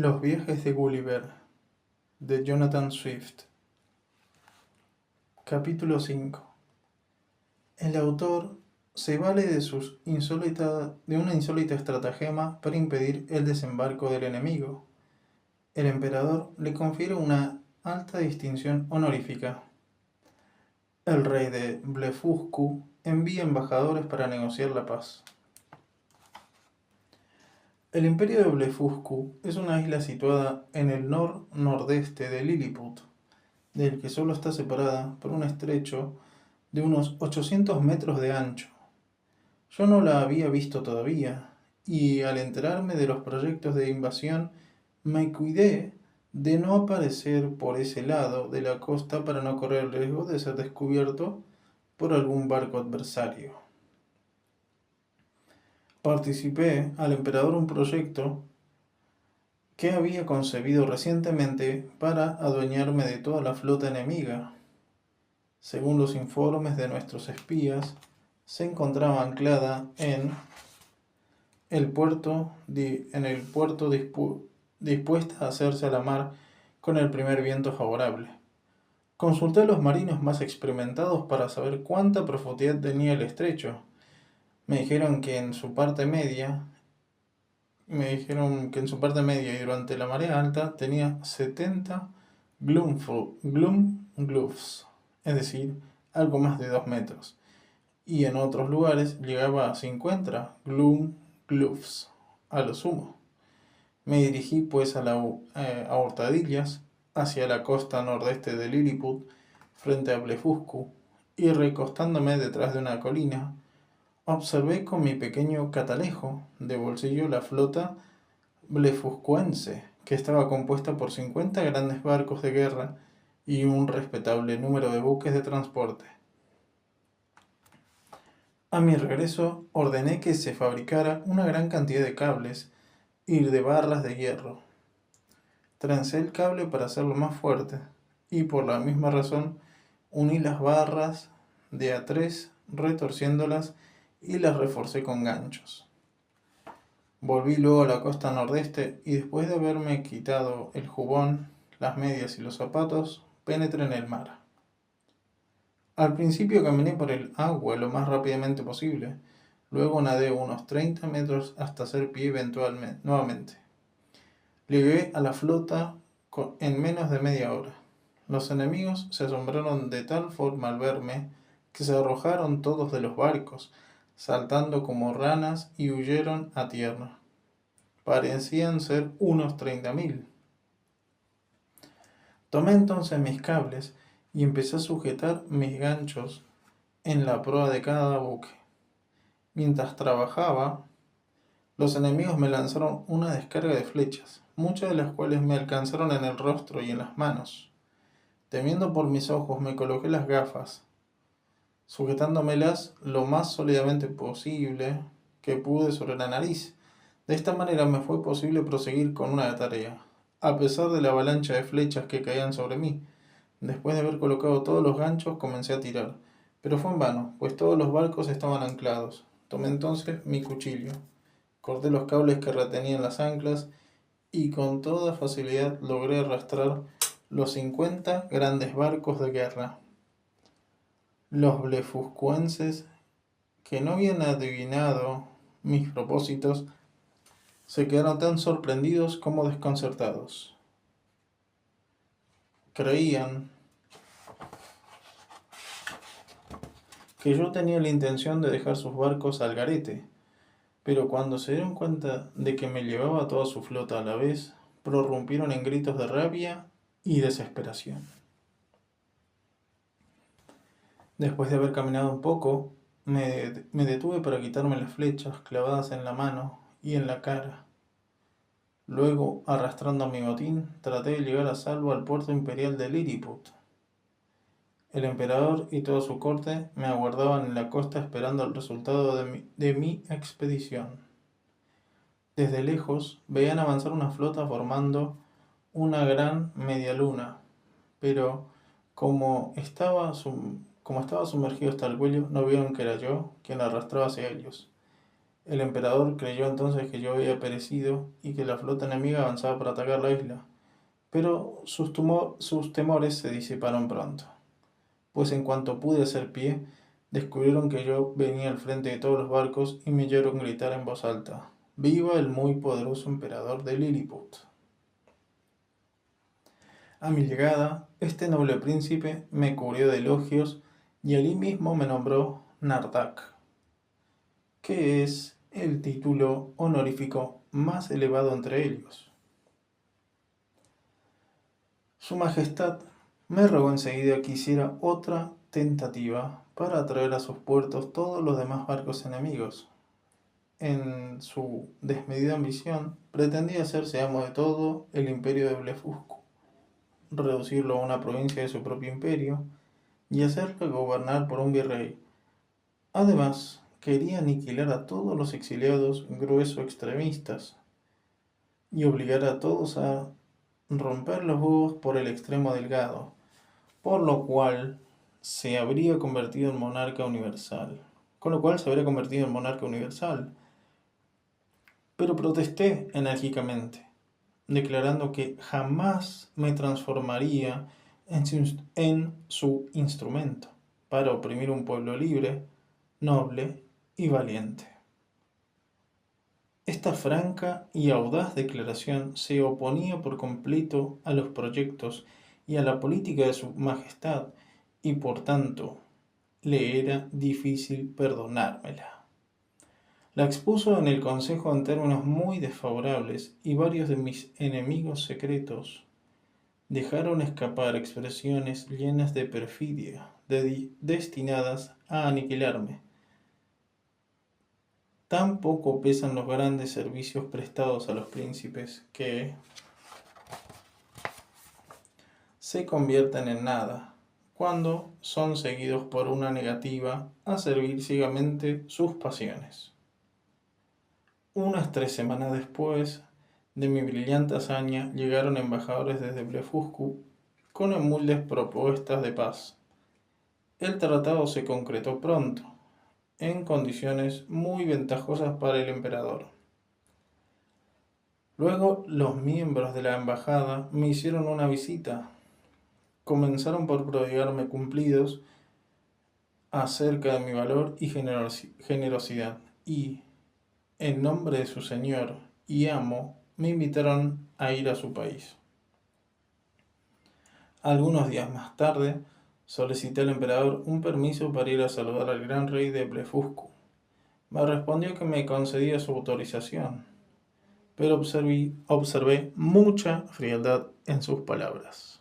Los viajes de Gulliver, de Jonathan Swift. Capítulo 5. El autor se vale de una insólita estratagema para impedir el desembarco del enemigo. El emperador le confiere una alta distinción honorífica. El rey de Blefuscu envía embajadores para negociar la paz. El imperio de Blefuscu es una isla situada en el nordeste de Lilliput, del que solo está separada por un estrecho de unos 800 metros de ancho. Yo no la había visto todavía, y al enterarme de los proyectos de invasión, me cuidé de no aparecer por ese lado de la costa para no correr el riesgo de ser descubierto por algún barco adversario. Participé al emperador un proyecto que había concebido recientemente para adueñarme de toda la flota enemiga. Según los informes de nuestros espías, se encontraba anclada en el puerto dispuesta a hacerse a la mar con el primer viento favorable. Consulté a los marinos más experimentados para saber cuánta profundidad tenía el estrecho. Me dijeron que en su parte media y durante la marea alta tenía 70 glumgluffs, es decir, algo más de 2 metros, y en otros lugares llegaba a 50 glumgluffs, a lo sumo. Me dirigí pues a hurtadillas hacia la costa nordeste de Lilliput, frente a Blefuscu, y recostándome detrás de una colina, observé con mi pequeño catalejo de bolsillo la flota blefuscuense, que estaba compuesta por 50 grandes barcos de guerra y un respetable número de buques de transporte. A mi regreso ordené que se fabricara una gran cantidad de cables y de barras de hierro. Trencé el cable para hacerlo más fuerte y por la misma razón uní las barras de a tres retorciéndolas y las reforcé con ganchos. Volví luego a la costa nordeste y después de haberme quitado el jubón, las medias y los zapatos, penetré en el mar. Al principio caminé por el agua lo más rápidamente posible, luego nadé unos 30 metros hasta hacer pie nuevamente. Llegué a la flota en menos de media hora. Los enemigos se asombraron de tal forma al verme que se arrojaron todos de los barcos, saltando como ranas y huyeron a tierra. Parecían ser unos 30.000. Tomé entonces mis cables y empecé a sujetar mis ganchos en la proa de cada buque. Mientras trabajaba, los enemigos me lanzaron una descarga de flechas, muchas de las cuales me alcanzaron en el rostro y en las manos. Temiendo por mis ojos, me coloqué las gafas, sujetándomelas lo más sólidamente posible que pude sobre la nariz. De esta manera me fue posible proseguir con una tarea, a pesar de la avalancha de flechas que caían sobre mí. Después de haber colocado todos los ganchos, comencé a tirar, pero fue en vano, pues todos los barcos estaban anclados. Tomé entonces mi cuchillo, corté los cables que retenían las anclas y con toda facilidad logré arrastrar los 50 grandes barcos de guerra. Los blefuscuenses, que no habían adivinado mis propósitos, se quedaron tan sorprendidos como desconcertados. Creían que yo tenía la intención de dejar sus barcos al garete, pero cuando se dieron cuenta de que me llevaba toda su flota a la vez, prorrumpieron en gritos de rabia y desesperación. Después de haber caminado un poco, me detuve para quitarme las flechas clavadas en la mano y en la cara. Luego, arrastrando mi botín, traté de llegar a salvo al puerto imperial de Lilliput. El emperador y toda su corte me aguardaban en la costa esperando el resultado de mi expedición. Desde lejos veían avanzar una flota formando una gran media luna, pero como estaba sumergido hasta el cuello, no vieron que era yo quien la arrastraba hacia ellos. El emperador creyó entonces que yo había perecido y que la flota enemiga avanzaba para atacar la isla, pero sus temores se disiparon pronto, pues en cuanto pude hacer pie, descubrieron que yo venía al frente de todos los barcos y me oyeron gritar en voz alta: «¡Viva el muy poderoso emperador de Lilliput!». A mi llegada, este noble príncipe me cubrió de elogios y allí mismo me nombró Nardak, que es el título honorífico más elevado entre ellos. Su Majestad me rogó enseguida que hiciera otra tentativa para atraer a sus puertos todos los demás barcos enemigos. En su desmedida ambición, pretendía hacerse amo de todo el imperio de Blefuscu, reducirlo a una provincia de su propio imperio y hacerlo gobernar por un virrey. Además, quería aniquilar a todos los exiliados grueso extremistas y obligar a todos a romper los huevos por el extremo delgado, por lo cual se habría convertido en monarca universal. Pero protesté enérgicamente, declarando que jamás me transformaría en su instrumento para oprimir un pueblo libre, noble y valiente. Esta franca y audaz declaración se oponía por completo a los proyectos y a la política de su Majestad, y por tanto le era difícil perdonármela. La expuso en el Consejo en términos muy desfavorables, y varios de mis enemigos secretos dejaron escapar expresiones llenas de perfidia, destinadas a aniquilarme. Tan poco pesan los grandes servicios prestados a los príncipes que se convierten en nada cuando son seguidos por una negativa a servir ciegamente sus pasiones. Unas 3 semanas después de mi brillante hazaña, llegaron embajadores desde Blefuscu con humildes propuestas de paz. El tratado se concretó pronto, en condiciones muy ventajosas para el emperador. Luego los miembros de la embajada me hicieron una visita. Comenzaron por prodigarme cumplidos acerca de mi valor y generosidad, y, en nombre de su señor y amo, me invitaron a ir a su país. Algunos días más tarde, solicité al emperador un permiso para ir a saludar al gran rey de Blefuscu. Me respondió que me concedía su autorización, pero observé mucha frialdad en sus palabras.